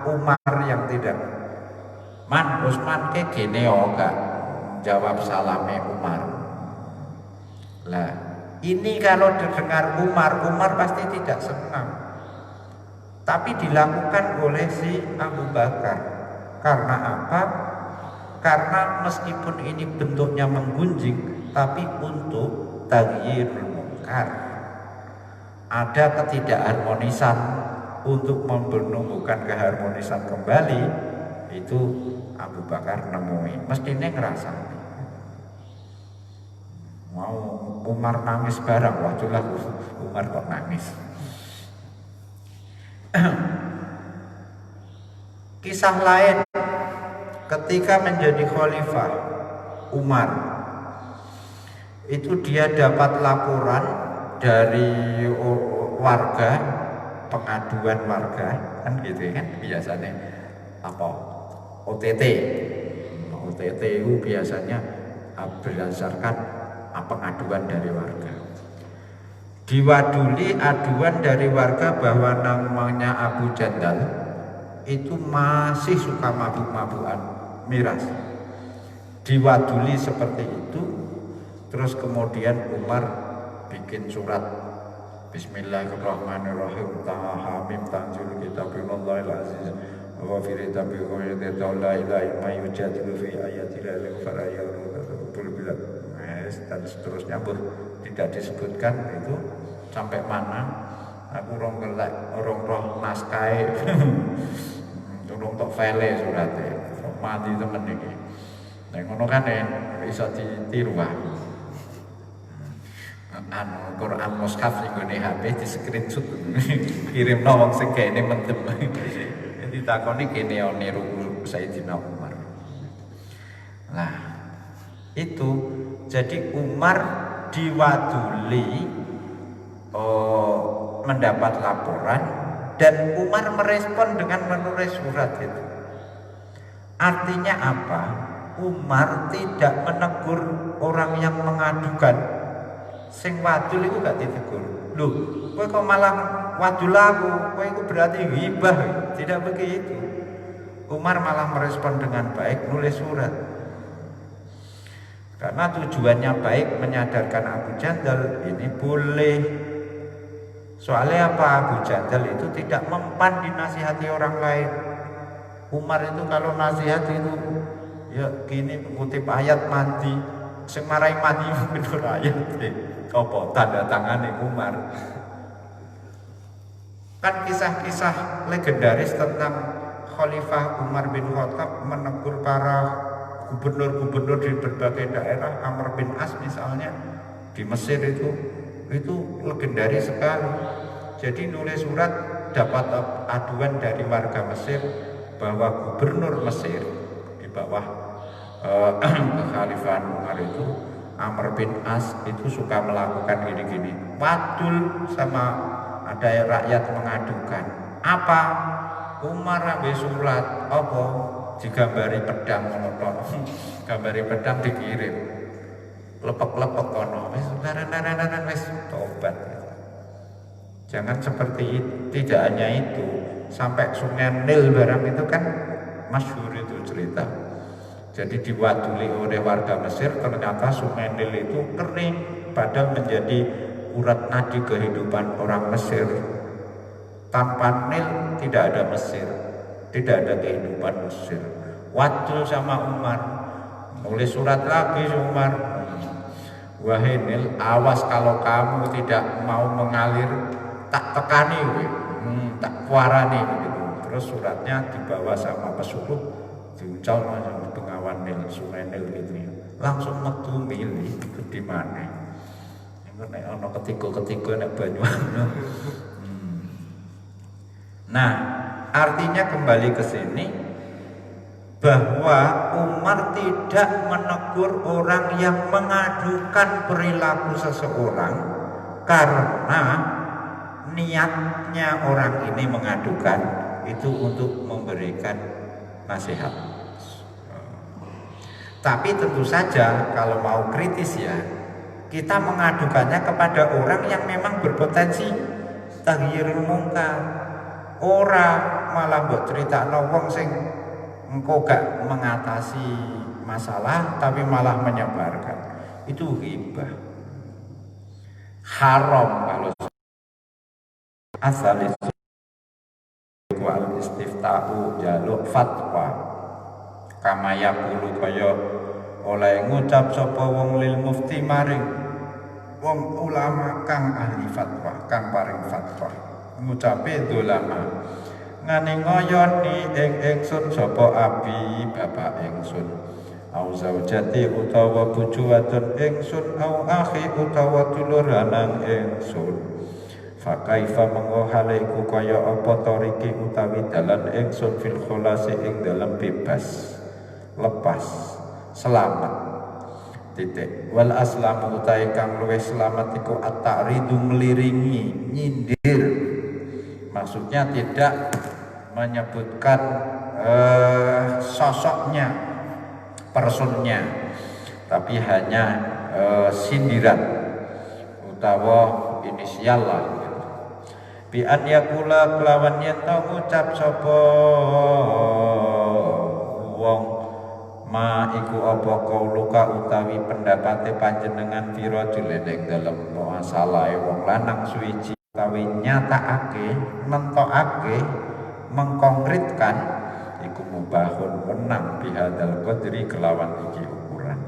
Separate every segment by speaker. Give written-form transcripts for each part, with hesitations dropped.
Speaker 1: Umar yang tidak. Man Usman ke gini gak jawab salame Umar. Lah ini kalau didengar Umar pasti tidak senang. Tapi dilakukan oleh si Abu Bakar. Karena apa? Karena meskipun ini bentuknya menggunjing, tapi untuk taghyirul munkar. Ada ketidakharmonisan untuk menumbuhkan keharmonisan kembali, itu Abu Bakar nemui. Mestinya ngerasa mau Umar nangis barang, wajulah Umar kok nangis. Kisah lain ketika menjadi khalifah Umar, itu dia dapat laporan dari warga, pengaduan warga kan gitu kan biasanya apa OTT itu biasanya berdasarkan pengaduan dari warga. Diwaduli aduan dari warga bahwa namanya Abu Jandal itu masih suka mabuk-mabukan miras. Diwaduli seperti itu, terus kemudian Umar bikin surat Bismillahirrahmanirrahim. Hamim tanzil kitabillahil aziz wa fi kitabihi la ilaha illa yujadilu fi ayatil bilad. Dan seterusnya tidak disebutkan itu sampai mana. Aku rong roh naskah turung tok file surate mati temen iki. Nek ngono kan iso ditiru wae. Quran mushaf sing ngene HP di screenshot kirimno wong sing kene mendem. Ditakoni kene niru Sayyidina Umar. Nah, itu jadi Umar diwaduli mendapat laporan dan Umar merespon dengan menulis surat itu. Artinya apa? Umar tidak menegur orang yang mengadukan. Sing wadul itu gak ditegur. Loh, kowe kok malah wadul aku? Kowe itu berarti ghibah. Tidak begitu. Umar malah merespon dengan baik, nulis surat. Karena tujuannya baik, menyadarkan Abu Jandal ini boleh. Soalnya apa? Abu Jandal itu tidak mempan dinasihati orang lain. Umar itu kalau nasihat itu ya gini, mengutip ayat mati, semarai mati bener ayat apa tanda tangan Umar. Kan kisah-kisah legendaris tentang Khalifah Umar bin Khattab menegur para gubernur-gubernur di berbagai daerah. Amr bin As misalnya di Mesir itu legendaris sekali. Jadi nulis surat, dapat aduan dari warga Mesir bahwa gubernur Mesir di bawah kekhalifahan Umar itu, Amr bin As itu suka melakukan gini-gini. Wadul sama ada rakyat mengadukan. Apa? Umar ambil surat apa? Digambari pedang monoton. Gambari pedang dikirim. Lepek-lepek kono. Wis wis tobat. Jangan seperti itu. Tidak hanya itu, sampai Sungai Nil barang itu kan masyhur itu cerita. Jadi diwaduli oleh warga Mesir, ternyata Sungai Nil itu kering, padahal menjadi urat nadi kehidupan orang Mesir. Tanpa Nil tidak ada Mesir, tidak ada kehidupan Mesir. Wadul sama Umar, nulis surat lagi Umar. Wahai Nil, awas kalau kamu tidak mau mengalir, tak tekani, tak kuarani gitu. Terus suratnya dibawa sama pesuruh, diucal sama Bengawan Nil, Sungai Nil gitu ya. Langsung metu milih itu di mana. Nek ana ketiga-ketiga nek Banyuwangi. Nah, artinya kembali ke sini bahwa Umar tidak menegur orang yang mengadukan perilaku seseorang karena niatnya orang ini mengadukan itu untuk memberikan nasihat. Tapi tentu saja kalau mau kritis ya, kita mengadukannya kepada orang yang memang berpotensi taghyirul munkar. ora malah mbok critakno wong sing engko gak mengatasi masalah tapi malah menyebarkan. Itu ghibah. Haram kalau asal iku al istifta'u jaluk fatwa. Kama yaqulu kaya oleh ngucap sapa wong lil mufti maring wong ulama kang ahli fatwa, kang paring fatwa. Ngucape ulama ngane ngoyoni ingsun sapa abi bapak ingsun au zaujati utawa bojo wadon ingsun au akhi utawa dulur lanang ingsun. Fakaifa mengko haliku kaya apa tariki utawi dalan ingsun fil khulasi ing dalam bebas lepas selamat titik wal aslamu utai kang luwih selamat iku at-ta'ridu ngeliringi nyindir, maksudnya tidak menyebutkan sosoknya, personnya, tapi hanya sindiran utawa inisial lah gitu. Bi an yakula kelawan yen to ngucap sapa wong ma iku apa kauluka utawi pendapate panjenengan pira juleneng dalem masalah wong lanang suwiji utawi nyatakake mentokake mengkonkretkan iku mubahun menang bihadal qadri kelawan iki ukuran.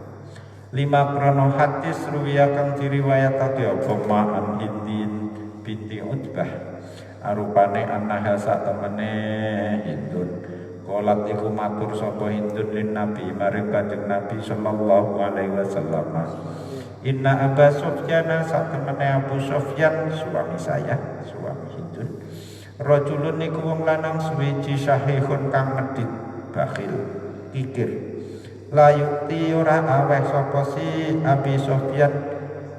Speaker 1: 5 krono hadis ruwiya kang diriwayatake apa ma'an Hindin binti Utbah arupane annaha sak temene Hindun kolat iku matur sapa Hindun lin Nabi maring Kanjeng Nabi sallallahu alaihi wasallam. Inna Aba Sufyan sak temene Abu Sufyan suami saya, suami Hindun. Rajulun niku wong lanang suwiji syahihun kang medhit, bakhil, kikir. La yukti ora aweh sapa si Abi Sufyan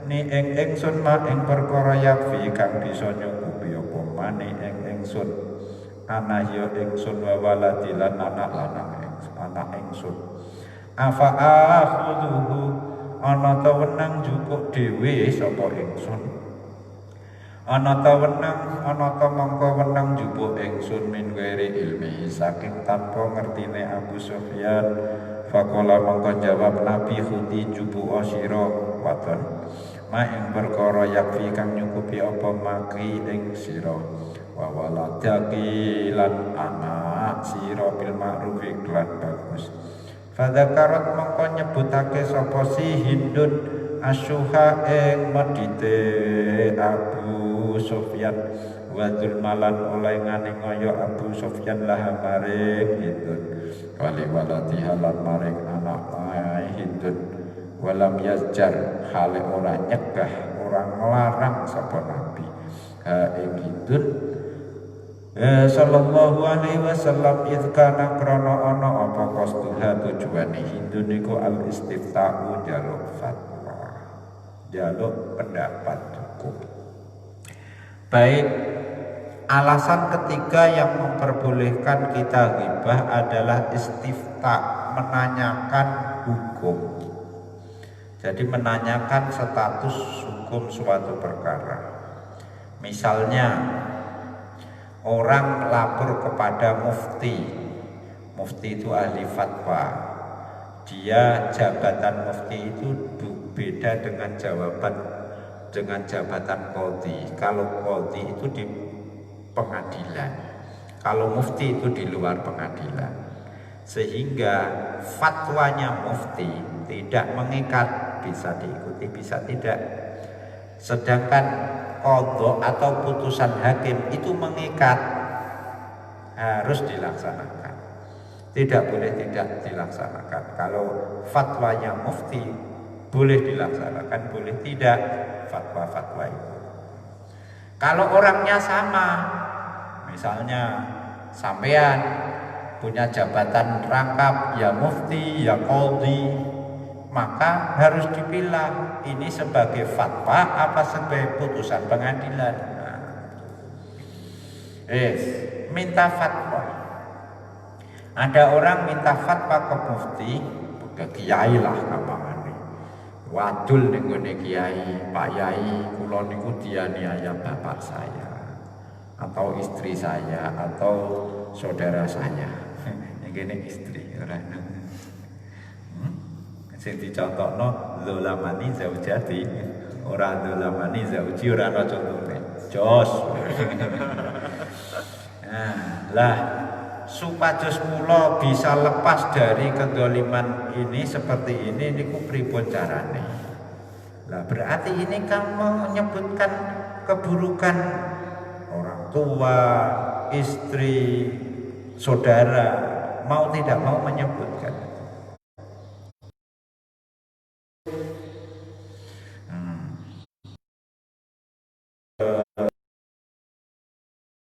Speaker 1: ni ing ingsun ma ing perkara yakfi kang bisa nyukupi apa mane ing ingsun. Ana ya ingsun wa waladilan anak lanang ingsun. Afa akhudhuhu ana ta wenang jupuk dhewe sapa ingsun. Ana ta mangka wenang jupuk ingsun min ghairi ilmi saking tanpa ngertine Abu Sufyan. Faqala mangka jawab Nabi khudi jupuk asira wadon ma ing perkara yakfi kang nyukupi apa maki ing sira wa waladaki lan anak sira bil ma'ruf lan bagus. Fadzakarat mangko nyebutake sapa si Hindun asyuha ing medite Abu Sufyan wadul malan oleh ngane ngoyo Abu Sufyan lah maring Hindun wali walati halan maring anak Hindun walam yazjar hale ora nyegah ora nglarang sapa Nabi ing Hindun sallallahu alaihi wasallam izkana krana ana apa qasduha tujuane Hindun niku al istifta'u jaluk fatwa, jaluk pendapat hukum. Baik, alasan ketiga yang memperbolehkan kita ghibah adalah istifta, menanyakan hukum. Jadi menanyakan status hukum suatu perkara. Misalnya orang lapor kepada mufti. Mufti itu ahli fatwa. Dia jabatan mufti itu beda dengan jabatan qadhi. Kalau qadhi itu di pengadilan, kalau mufti itu di luar pengadilan. Sehingga fatwanya mufti tidak mengikat, bisa diikuti bisa tidak. Sedangkan qadha atau putusan hakim itu mengikat, harus dilaksanakan, tidak boleh tidak dilaksanakan. Kalau fatwanya mufti boleh dilaksanakan, boleh tidak fatwa-fatwa itu. Kalau orangnya sama, misalnya sampean punya jabatan rangkap, ya mufti, ya qadhi, maka harus dipilah ini sebagai fatwa apa sebagai putusan pengadilan. Minta fatwa. Ada orang minta fatwa ke mufti, ke kiai lah gampangane. Wadul ning ngene kiai, Pak Yai, kula niku dianiaya bapak saya. atau istri saya atau saudara saya. Yang ini istri orang. Sing dicontohno zolamani zaujati, ora zolamani zauji, ora ana contone. Jos. Nah, lah supados kula bisa lepas dari kedoliman ini seperti ini niku pripun carane? Lah berarti ini kan menyebutkan keburukan orang tua, istri, saudara, mau tidak mau menyebutkan.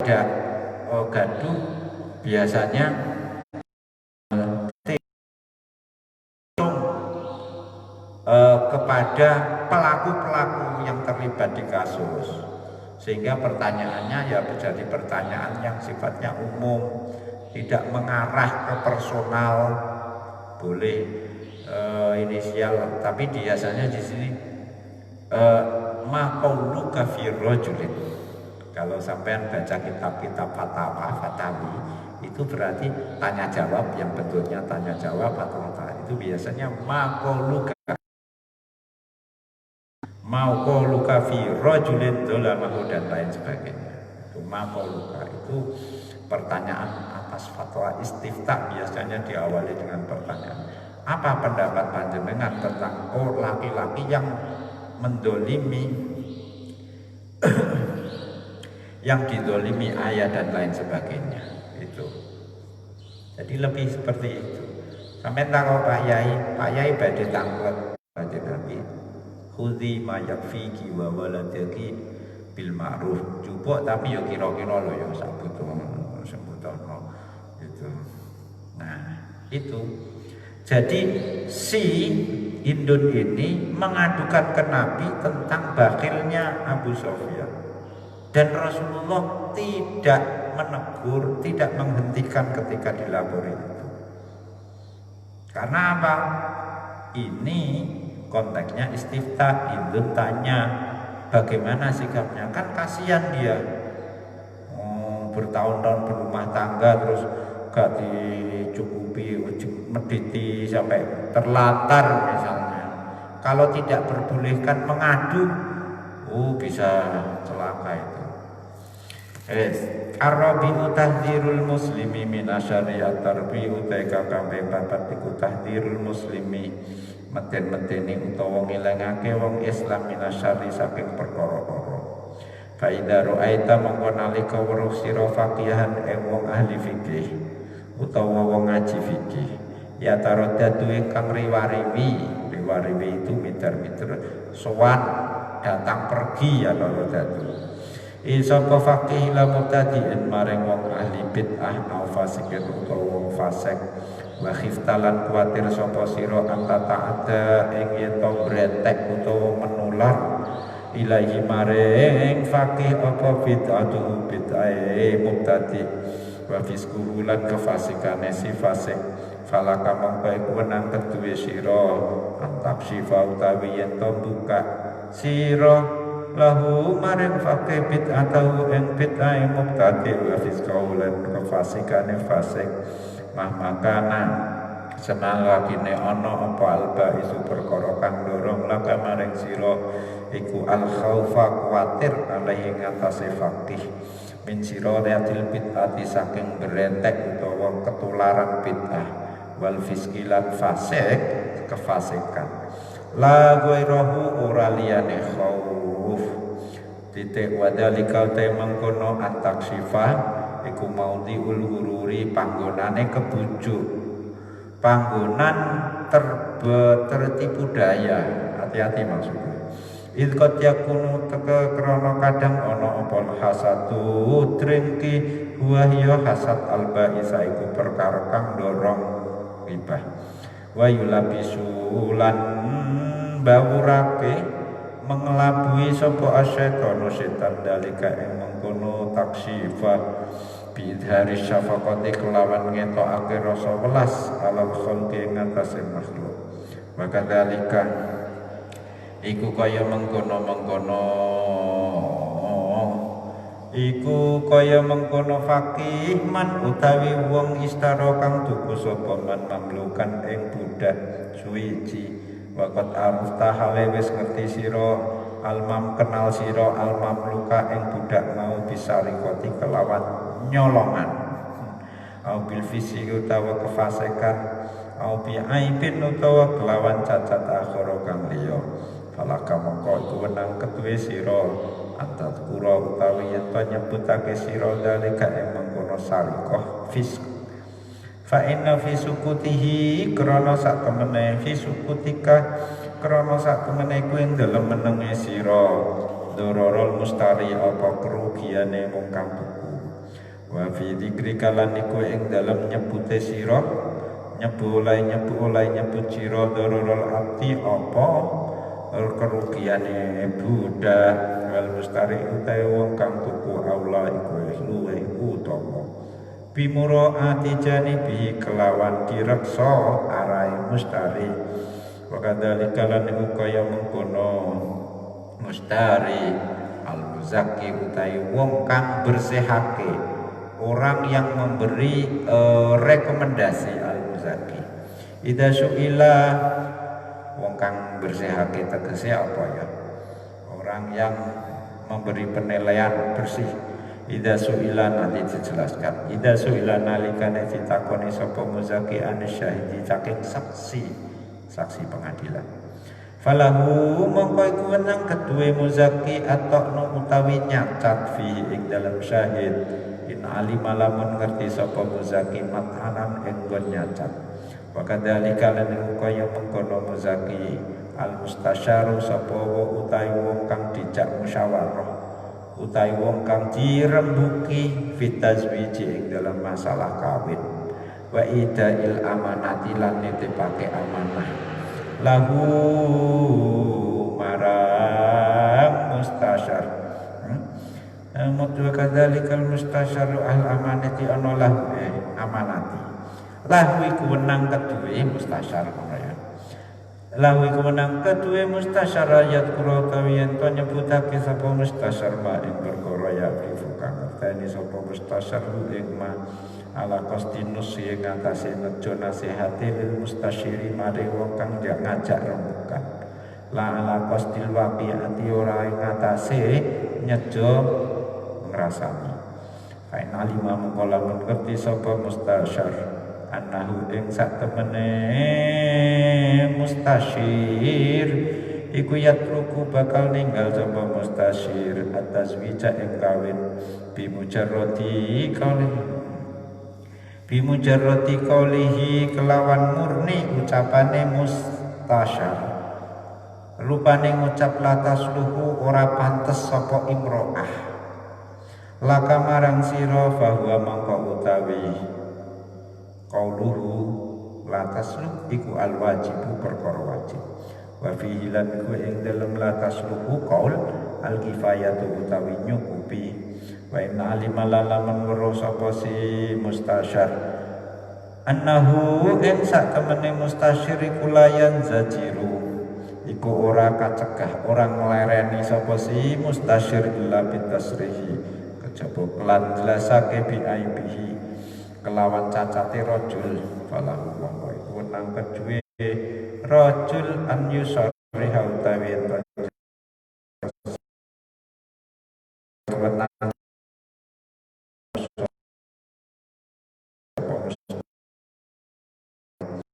Speaker 1: Ada gaduh biasanya kepada pelaku-pelaku yang terlibat di kasus, sehingga pertanyaannya ya menjadi pertanyaan yang sifatnya umum, tidak mengarah ke personal, boleh inisial, tapi biasanya di sini ma qauluka fi rajulin. Kalau sampean baca kitab-kitab fatawi itu berarti tanya jawab yang bentuknya tanya jawab atau itu biasanya ma qauluka fi rajulin dzalamahu dan lain sebagainya. Itu ma qauluka itu pertanyaan atas fatwa istifta, biasanya diawali dengan pertanyaan, apa pendapat panjenengan tentang laki-laki yang mendolimi yang didolimi ayah dan lain sebagainya. Itu jadi lebih seperti itu. Sampai tahu Pak Yai badhe tanglet kanjeng Nabi, khudhi ma yakfiki wa waladaki bil ma'ruf. Jupuk tapi ya kira-kira lho ya sabutono itu. Nah, itu. Jadi si Indun ini mengadukan ke Nabi tentang bakhilnya Abu Sufyan. Dan Rasulullah tidak menegur, tidak menghentikan ketika dilapori itu. Karena apa? Ini konteksnya istifta. Indun tanya bagaimana sikapnya, kan kasihan dia bertahun-tahun berumah tangga terus gak dicukupi, mediti sampai terlantar misalnya. Kalau tidak berbolehkan mengadu, bisa celaka itu. Arabiu tahdhirul muslimi minasyariat tarbiu taika kabeh babat iku tahdhirul muslimi meten-meteni utawa ngilangake wong Islam minasyari saking perkara-perkara. Fa idza ra'aita mongko nalika weruh sira faqihan wong ahli fikih utawa wong ngaji fikih ya taradadu kang riwariwi itu miter-miter sowan datang pergi ya taradadu Isapa faqih la mubtadi'in maring wong ahli bid'ah au fasikin utawa wong fasik wa khiftalan kuwatir sapa sira anta ta'ada ing yen to bretek utawa menular ilahi maring faqih apa bid'atu bid'ae mubtadi' wa fiskuhu lan kefasikane si fasik falaka mongko iku wenang keduwe sira antak syifa utawi yen to buka sira lahu maring faqih bid'atahu ing bid'ah mubtadi' wa fisqaulan kefasikane fasik mahmakana senalakine ana apa alba isu perkara kang dorong laka maring sira iku al khaufa kuwatir alaihi ngatasi faqih min sira yatil bid'ati saking berentek utawa ketularan bid'ah wal fisqilan fasik kefasikan la ghairahu ora liyane khauf titik wadalika te mengkono antaksifa iku maudhiul hururi panggonane kebujuk panggonan tertipu daya hati-hati maksudnya id qad yakunu teka krana kadang ana apa hasadu drengki wa hiya hasad albaisa iku perkara kang dorong ribah wa yulabisulan bawurake mengelabui sapa asyaiton setan dalika ing mengkono taksifah bidhari syafaqati kelawan ngetokake rasa welas alal khalqi ing atase makhluk wa kadzalika iku kaya mengkono iku kaya mengkono fakih man utawi wong istara kang tuku sapa man mamlukan ing budak suwiji waqat arufta hale wis ngerti sira almam kenal sira almamluka ing budak mau bisarikoti kelawan nyolongan au bil fisik utawa kefasikan au bi aibin utawa kelawan cacat akhara kang liya falaka mongko iku wenang ketuwe sira antat kura utawi yen nyebutake sira dalika ing mengkono sarikoh fisk fa inna fi sukutihi krana sak temene fi sukutika krana sak temene kuwi ing dalem menenge sira dororol mustari apa kerugiane wong kang tuku wa fi dzikrika lan iku ing dalem nyebute sira nyebut sira dororol abdi apa kerugiane budak wal mustari utawa wong kang tuku aula iku luwih utama bimuro ati janibi kelawan direksa arai mustari wa kadzalika lan iku kaya mengkono mustari al muzakki utawi wong kang bersihake orang yang memberi rekomendasi al muzakki ida suila wong kang bersihake tegese apa ya orang yang memberi penilaian bersih ida suila nanti dijelaskan ida suila nalikane ditakoni sapa muzaki anisyahidi saking saksi pengadilan falahu mongko iku wenang keduwe muzaki atokno utawi nyacat fi ing dalam syahid in alima lamun ngerti sapa muzaki matanan ing nggon nyacat wa kadzalika lan kaya mengkono muzaki al mustasyaru sapa utawi wong kang dijak musyawarah utawi wong kang dirembuki fitazwiji ing dalam masalah kawin wa idail amanati lan nitipake amanah lahu marang mustasyar mutu kadzalikal mustasyaru al amanati ana lahu amanati lahu iku wenang keduwe mustasyar ngono ya lahu iku wenang keduwe mustasyar ayat kula utawi yen to nyebutake sapa mustasyar ma ing perkara ya kang ngerteni sapa mustasyar ing ma ala qasdinus ing atase nejo nasihati lil mustasyiri mare wong kang ngajak rembukan la ala qasdil waqiati ora ing atase nyejo ngrasani kain alima mengkola mengerti sapa mustasyar annahu ing sak temene mustasyir iku yatruku bakal ninggal sapa mustasyir atas wija ing kawin bimujarrati qaulihi kelawan murni ucapane mustasyar rupane ngucap latas luhu ora pantes sapa imro'ah laka marang sira bahwa mangko utawi qauluhu latas luh iku al wajibu perkara wajib wa fihi lan iku ing dalem latas luhu qaul al kifayatu utawi nyukupi wa inna alima laman weruh sapa si mustasyar annahu ing sak temene mustasyir iku layan zajiru iku ora kacegah orang nglereni sapa si mustasyir illa bitasrihi kejaba kelan jelasake bi aibihi kelawan cacate rajul falahu wa iku nang keduwe rajul an yusarriha utawi wenang